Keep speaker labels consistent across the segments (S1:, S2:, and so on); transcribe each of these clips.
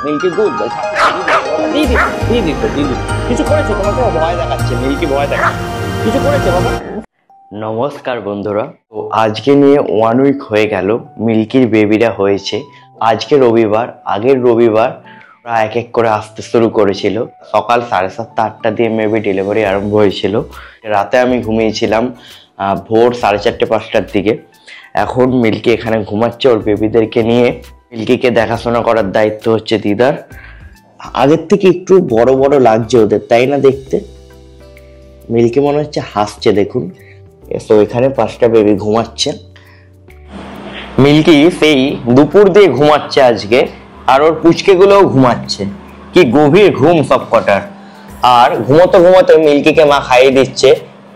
S1: Milky দুধ কিছু করেছে তোমাকে ভয় দেখাচ্ছে মিল্কি ভয় দেখাচ্ছে কিছু করেছে বাবা। নমস্কার বন্ধুরা, তো আজকে নিয়ে 1 উইক হয়ে গেল মিল্কির বেবিরা হয়েছে। আজকে রবিবার, আগের রবিবার এক এক করে আসতে শুরু করেছিল। সকাল 7:30 8টা দিয়ে মেবি ডেলিভারি আরম্ভ হয়েছিল। রাতে আমি ঘুমিয়েছিলাম ভোর 4:30 5টার দিকে। এখন মিল্কি এখানে ঘুমাচ্ছে ওর বেবিদেরকে নিয়ে। মিল্কিকে দেখাশোনা করার দায়িত্ব হচ্ছে দিদার। আগের থেকে একটু বড় বড় লাগছে ওদের, তাই না? দেখতে মিল্কি মনে হচ্ছে হাসছে, দেখুন। তো এখানে 5টা বেবি ঘুমাচ্ছে। মিল্কি সেই দুপুর দিয়ে ঘুমাচ্ছে আজকে, আর ওর পুচকেগুলোও ঘুমাচ্ছে। কি গভীর ঘুম সব কটার। আর ঘুমোতে ঘুমোতে মিল্কিকে মা খাইয়ে দিচ্ছে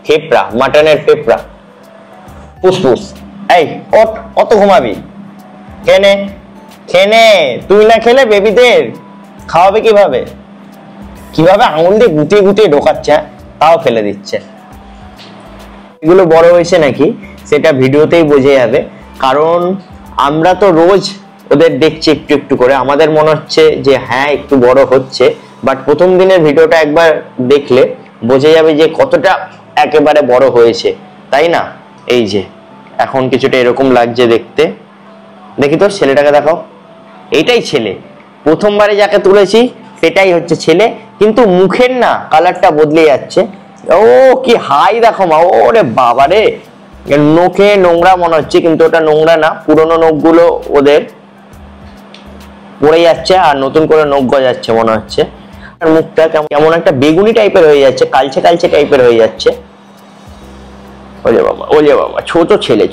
S1: ফেপড়া, মাটনের ফেপড়া। ফুসফুস, এই ওঠ, অত ঘুমাবি কেনে? খেনে, তুই না খেলে বেবিদের খাওয়াবে কিভাবে? কিভাবে আঙুল দিয়ে গুটিয়ে গুটিয়ে ঢোকাচ্ছে, তাও ফেলে দিচ্ছে। এগুলো বড় হয়েছে নাকি সেটা ভিডিওতেই বোঝা যাবে, কারণ আমরা তো রোজ ওদের দেখছি একটু একটু করে। আমাদের মনে হচ্ছে যে হ্যাঁ একটু বড় হচ্ছে, বাট প্রথম দিনের ভিডিওটা একবার দেখলে বোঝা যাবে যে কতটা একেবারে বড় হয়েছে, তাই না? এই যে এখন কিছুটা এরকম লাগছে দেখতে। দেখি তোর ছেলেটাকে দেখাও, এইটাই ছেলে। প্রথমবারে যাকে তুলেছি সেটাই হচ্ছে ছেলে, কিন্তু মুখের না কালারটা বদলে যাচ্ছে। ও কি হাই দেখো মা, ওরে বাবা রে, নখে নোংরা মনে হচ্ছে, কিন্তু ওটা নোংরা না, পুরোনো নখগুলো ওদের পড়ে যাচ্ছে আর নতুন করে নখ গজাচ্ছে মনে হচ্ছে। আর মুখটা কেমন একটা বেগুনি টাইপের হয়ে যাচ্ছে, কালচে কালচে টাইপের হয়ে যাচ্ছে। ওলে বাবা, ওলে বাবা, ছোট ছেলে,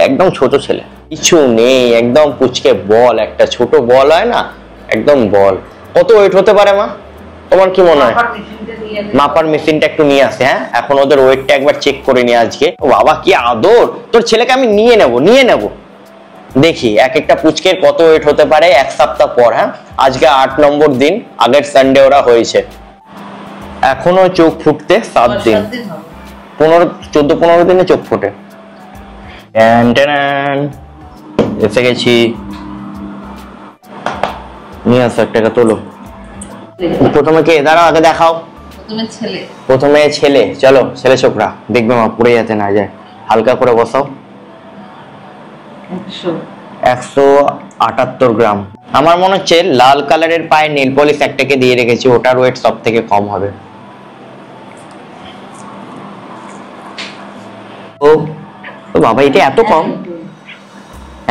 S1: একদম ছোট ছেলে, কিছু নেই, একদম পুচকে বল, একটা ছোট বল হয় না, একদম বল। কত ওয়েট হতে পারে মা, তোমার কি মনে হয়? মাপার মেশিনটা একটু নিয়ে আসে। হ্যাঁ, এখন ওদের ওয়েটটা একবার চেক করে নিয়ে আজকে। বাবা কি আদর, তোর ছেলেকে আমি নিয়ে নেব। দেখি এক একটা পুচকের কত ওয়েট হতে পারে 1 সপ্তাহ পর। হ্যাঁ, আজকে 8 নম্বর দিন, আগের সানডে ওরা হয়েছে। এখনো চোখ ফুটতে 7 দিন, 14-15 দিনে চোখ ফুটে। এসে গেছি, নিয়ে আসো একটাকে, তোলো। প্রথমে কে? দাঁড়াও, আগে দেখাও। প্রথমে ছেলে। চলো ছেলে ছোকরা, দেখবে মা পড়ে যেতে না যায়। হালকা করে বসাও। 178 গ্রাম। আমার মনে হচ্ছে লাল কালারের পায়ে নেল পলিশ একটাকে দিয়ে রেখেছি, ওটার ওয়েট সব থেকে কম হবে। ও বাবা, এটা এত কম।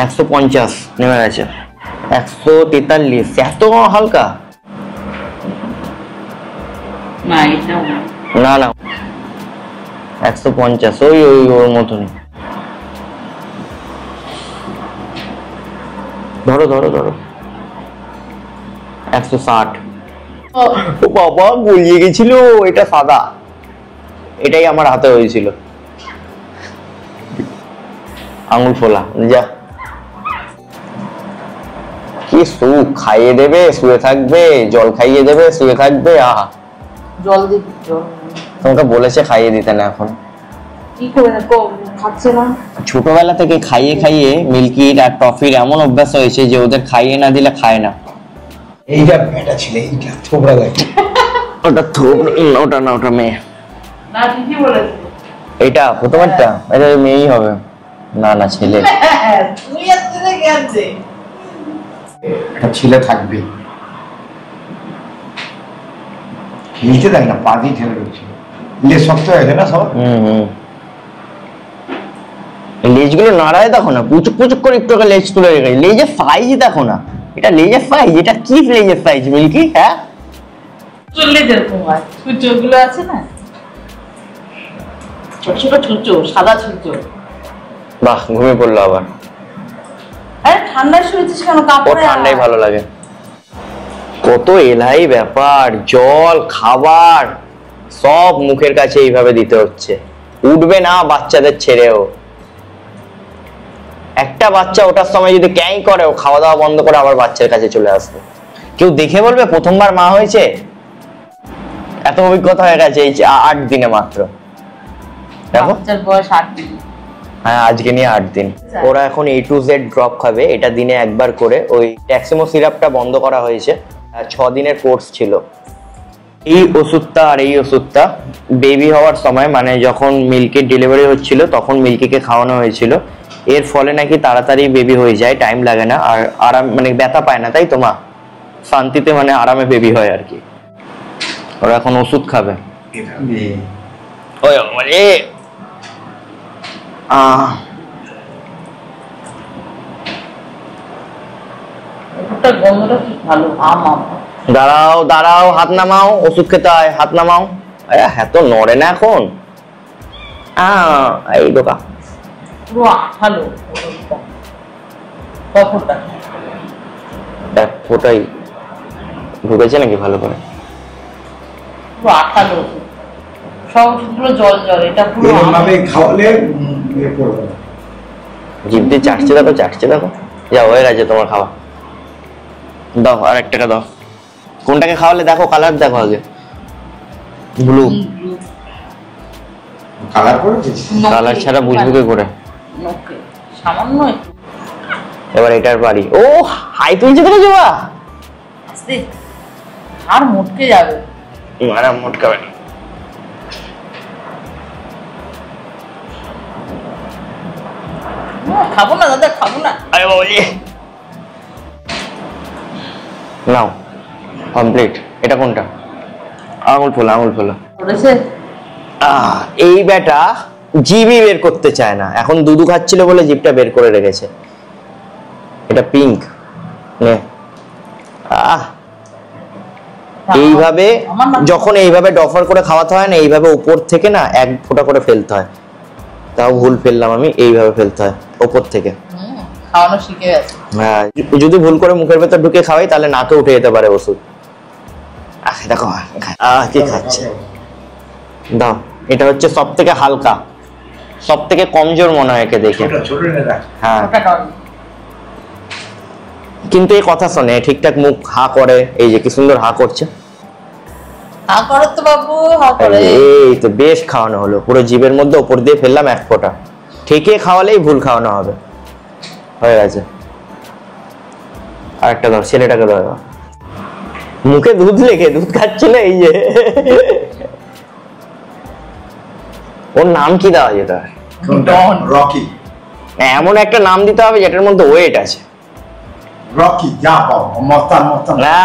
S1: 150 নেমে গেছে। 143, এত হালকা। না 150, ওই ওর মতনই। ধরো 160। ও বাবা, গলিয়ে গেছিল। এটা সাদা, এটাই আমার হাতে হয়েছিল। আঙুল ফোলা। যা, কি সুখ, খাইয়ে দেবে শুয়ে থাকবে, জল খাইয়ে দেবে শুয়ে থাকবে। আহা, জল দিবি? তোমাকে বলেছে খাইয়ে দিতে না, এখন কি করে খাচ্ছে না। ছোটবেলা থেকে খাইয়ে খাইয়ে মিল্কির আর টফির এমন অভ্যাস হয়েছে যে ওদের খাইয়ে না দিলে খায় না।
S2: এইটা বেটা ছিল, এইটা থোবড়া লাগে।
S1: ওটা না, ওটা মেয়ে।
S3: না, ঠিকই বলেছে।
S1: এটা প্রথমেরটা, এটা মেয়েই হবে। না ছেলে।
S3: তুই আসতে গেছে,
S2: এটা ছেলে থাকবে। খেলতে দেয় না, পা দিয়ে ঠেলে রয়েছে। লেজ শক্ত হয়েছে না সব।
S1: লেজগুলো নাড়ায় দেখো না, পুচুক করে একটু লেজ তুলে রেখেছে। লেজের সাইজ দেখো না, এটা লেজের সাইজ। এটা কি লেজের সাইজ মিল্কি? হ্যাঁ,
S3: চললে যেরকম হয় ছুঁচোগুলো আছে না, ছোট ছোট ছুঁচো, সাদা ছুঁচো।
S1: বাহ, ঘুমিয়ে পড়লো আবার।
S3: আরে ঠান্ডায় শুয়েছিস কেন? কাপড়ে
S1: ঠান্ডাই ভালো লাগে। কত এলাই ব্যাপার, জল খাবার সব মুখের কাছে এইভাবে দিতে হচ্ছে। উঠবে না বাচ্চাদের ছেড়েও। একটা বাচ্চা ওঠার সময় যদি ক্যাই করে, ও খাওয়া দাওয়া বন্ধ করে আবার বাচ্চার কাছে চলে আসবে। কেউ দেখে বলবে প্রথমবার মা হয়েছে। এত অভিজ্ঞতা হয়ে গেছে এই 8 দিনে মাত্র। দেখো,
S3: বয়স 8 দিন।
S1: হ্যাঁ, আজকে নিয়ে 8 দিন। ওরা এখন A to Z ড্রপ খাবে, এটা দিনে একবার করে। ওই ট্যাক্সিমো সিরাপটা বন্ধ করা হয়েছে, 6 দিনের কোর্স ছিল। এই ওষুধটা আর এই ওষুধটা বেবি হওয়ার সময় মানে যখন মিল্কির ডেলিভারি হচ্ছিল তখন মিল্কিকে খাওয়ানো হয়েছিল। এর ফলে নাকি তাড়াতাড়ি বেবি হয়ে যায়, টাইম লাগে না, আর আরাম মানে ব্যথা পায় না, তাই তো মা? শান্তিতে মানে আরামে বেবি হয় আর কি। ওরা এখন ওষুধ খাবে। ওই মানে
S3: গন্ধটা কি ভালো, আম আম।
S1: দাঁড়াও দাঁড়াও, হাত নামাও, ওষুধ খেতে হয়, হাত নামাও। হ্যাঁ তো নড়ে না এখন। এই দোকা
S3: পুরো আঠালো কপটা।
S1: এক ফোটাই ঢুকেছে নাকি ভালো করে?
S3: পুরো আঠালো, সব ওষুধগুলো জল জল, এটা পুরো
S2: এরকমভাবে খাওয়ালে পড়বে না।
S1: জিভ দিয়ে চাটছে দেখো, চাটছে দেখো। যা হয়ে গেছে তোমার খাওয়া। দাও আর এক টাকা দাও। কোনটাকে খাওয়ালে দেখো, কালার দেখো আগে। ব্লু
S2: কালার করেছিস?
S1: কালার ছাড়া বুঝবো কি করে?
S3: নকে সামান্য একটু।
S1: এবার এটার বাড়ি। ও হাই তুলছে দেখো যা,
S3: আস্তে আর মোটকে যাবে।
S1: মারা মোটকাবে না।
S3: খাবো না দাদা, খাবো না।
S1: আরে বাবাজি, নাও কমপ্লিট। এটা কোনটা? আঙুল ফোলা, আঙুল ফোলা। এই বেটা জিভই বের করতে চায় না, এখন দুধু খাচ্ছিল বলে জিভটা বের করে রেখেছে। এটা পিঙ্ক নে। এইভাবে যখন এইভাবে ডফার করে খাওয়াতে হয় না, এইভাবে উপর থেকে না এক ফোঁটা করে ফেলতে হয়। তাও ভুল ফেললাম আমি, এইভাবে ফেলতে হয় উপর থেকে।
S3: খাওয়ানো শিখে গেছে।
S1: হ্যাঁ, যদি ভুল করে মুখের ভেতর ঢুকে খাওয়াই তাহলে নাকে উঠে যেতে পারে ওষুধ। দেখো কি খাচ্ছে, দাও। এটা হচ্ছে সব থেকে হালকা, সব থেকে কমজোর মনে হয় একে দেখে। হ্যাঁ, কিন্তু এই কথা শোনে, ঠিকঠাক মুখ হা করে। এই যে কি সুন্দর হা করছে।
S3: হা করে তো বাবু, হা করে।
S1: এই তো বেশ খাওয়ানো হলো। পুরো জিভের মধ্যে উপর দিয়ে ফেললাম এক ফোঁটা। ঠিকই খাওয়ালেই ভুল খাওয়ানো হবে। হয়ে গেছে। আরেকটা দাও, ছেলেটাকে দাও। মুখে দুধ লেগে দুধ খাচ্ছে না। এই যে ওর নাম কি দেওয়া যেটা?
S2: রকি।
S1: এমন একটা নাম দিতে হবে যেটার মধ্যে ওয়েট আছে।
S2: রকি যা পাও, মস্তান মস্তান।
S1: না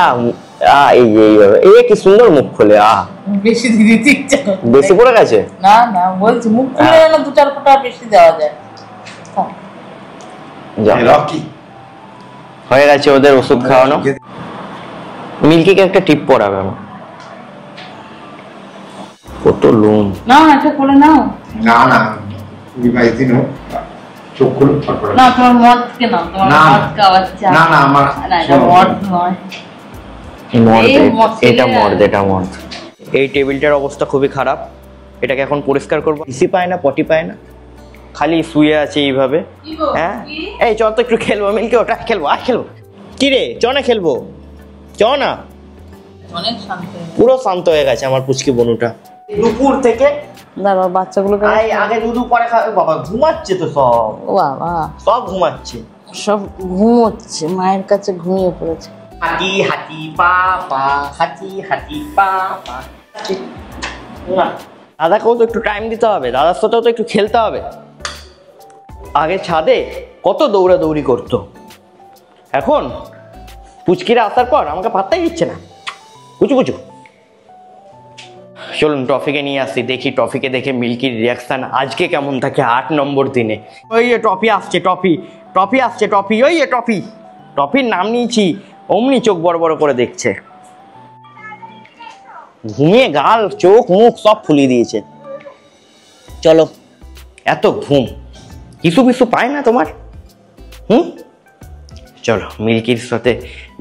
S1: এই যে এইভাবে, এই কি সুন্দর মুখ খুলে।
S3: বেশি দিতে ইচ্ছা করে।
S1: বেশি পড়ে গেছে?
S3: না না, বলছি মুখ খুলে না, 2-4 ফোঁটা বেশি দেওয়া যায়।
S2: রকি
S1: হয়ে গেছে ওদের ওষুধ খাওয়ানো। মিল্কিকে একটা টিপ পড়াবে আমার। কত লোম।
S3: না এটা করে নাও।
S2: না না, 22 দিন হোক, চোখ খুলে তারপরে।
S3: না তোমার মদ কে নাও, তোমার মদ খাওয়াচ্ছে।
S2: না না, আমার
S3: না এটা মদ নয়।
S1: এটা মর্দ, এটা মর্দ। এই টেবিলটার অবস্থা খুবই খারাপ। এটাকে এখন পরিষ্কার করবো। পিসি পায় না, পটি পায় না, খালি শুয়ে আছে এইভাবে। হ্যাঁ, এই চ তো একটু খেলবো মিল্কি, ওটা খেলবো। আর খেলবো কি রে? চ না খেলবো, চ না।
S3: অনেক শান্ত,
S1: পুরো শান্ত হয়ে গেছে আমার পুচকি বনুটা। দুপুর থেকে
S3: দাঁড়াও বাচ্চাগুলোকে
S1: আগে দুধু পরে খাবে। বাবা ঘুমাচ্ছে তো সব।
S3: ও বাবা,
S1: সব ঘুমাচ্ছে,
S3: সব ঘুমোচ্ছে, মায়ের কাছে ঘুমিয়ে পড়েছে।
S1: হাতি হাতি পা পা, হাতি হাতি পা পা। দাদাকেও তো একটু টাইম দিতে হবে, দাদার সাথেও তো একটু খেলতে হবে। আগে ছাদে কত দৌড়াদৌড়ি করতো, এখন পুচকিরা আসার পর আমাকে পাত্তাই দিচ্ছে না। কুচু কুচু। চলুন টফিকে নিয়ে আসি, দেখি টফিকে দেখে মিল্কির রিয়াকশন আজকে কেমন থাকে 8 নম্বর দিনে। ওই টফি আসছে, টফি টফি আসছে, টফি ওই টফি। টফির নাম নিয়েছি, অমনি চোখ বড় বড় করে দেখছে। ঘুমিয়ে গাল চোখ মুখ সব ফুলিয়ে দিয়েছে। চলো, এত ঘুম কিছু কিছু পায় না তোমার। চলো মিল্কির সাথে,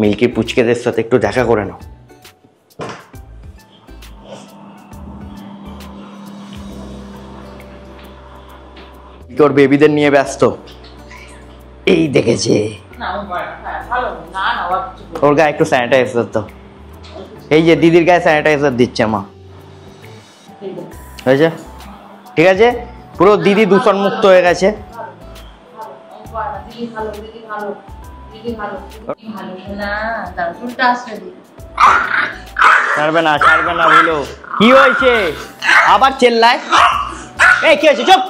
S1: মিল্কির পুচকেদের সাথে একটু দেখা করে নাও। তোর বেবিদের নিয়ে ব্যস্ত, এই দেখেছে। ওর গায়ে একটু স্যানিটাইজার দাও। এই যে দিদির গায়ে স্যানিটাইজার দিচ্ছে মা। হয়েছে? ঠিক আছে, পুরো দিদি দূষণ মুক্ত হয়ে গেছে। ছাড়বে না বলো। কি হয়েছে? আবার চেল্লায়। এই কি হয়েছে? চুপ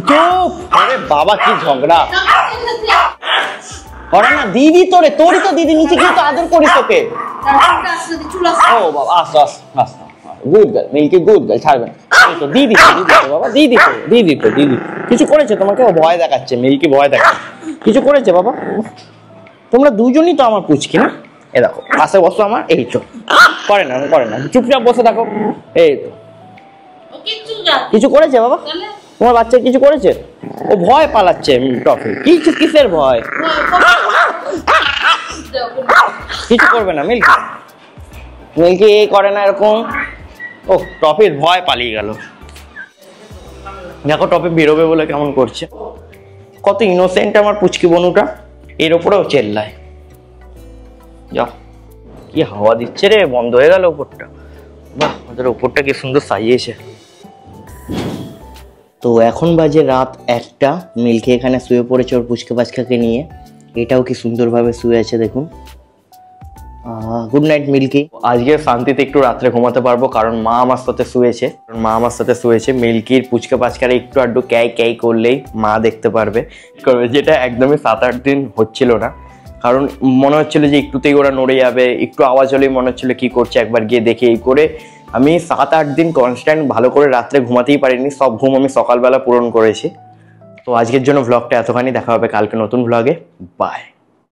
S1: চুপ। আরে বাবা কি ঝগড়া করে না দিদি, তোরই তো দিদি, নিচে গিয়ে তো আদর করিস তোকে। ও বাবা আস্তে আস্তে। Good girl Milky, good girl, ছাড়বে না। তো দিদি বাবা, দিদি কিছু করেছে তোমাকে? ও ভয় দেখাচ্ছে, মিল্কি ভয় দেখাচ্ছে। কিছু করেছে বাবা? তোমরা দুজনই তো আমার পুচকি না? এ দেখো পাশে বসো আমার। এই তো করে না, চুপচাপ বসে থাকো। এই তো কিছু করেছে বাবা? তোমার বাচ্চা কিছু করেছে? ও ভয় পালাচ্ছে টফি। কিসের ভয়? কিছু করবে না মিল্কি করে না এরকম। ও টপির ভয় পালিয়ে গেল। দেখো টপি বেরোবে বলে কেমন করছে। কত ইনোসেন্ট আমার পুচকি বনুটা। এর ওপরেও চেল্লায়। যা কি হাওয়া দিচ্ছে রে, বন্ধ হয়ে গেল উপরটা। বাহ, ওদের উপরটা কি সুন্দর সাজিয়েছে। তো এখন বাজে রাত 1টা। মিল্কি এখানে শুয়ে পড়েছে ওর পুচকে বাচ্চাকে নিয়ে। এটাও কি সুন্দরভাবে শুয়ে আছে দেখুন। Good night Milky. আজকে শান্তিতে একটু রাত্রে ঘুমাতে পারবো, কারণ মা আমার সাথে শুয়েছে। মিল্কির পুচকে পাচকারে একটু আড্ডু ক্যাই করলেই মা দেখতে পারবে, যেটা একদমই 7-8 দিন হচ্ছিল না। কারণ মনে হচ্ছিল যে একটুতেই ওরা নড়ে যাবে, একটু আওয়াজ হলেই মনে হচ্ছিল কি করছে, একবার গিয়ে দেখে। এই করে আমি 7-8 দিন কনস্ট্যান্ট ভালো করে রাত্রে ঘুমাতেই পারিনি। সব ঘুম আমি সকালবেলা পূরণ করেছি। তো আজকের জন্য ভ্লগটা এতখানি। দেখা হবে কালকে নতুন ভ্লগে। বাই।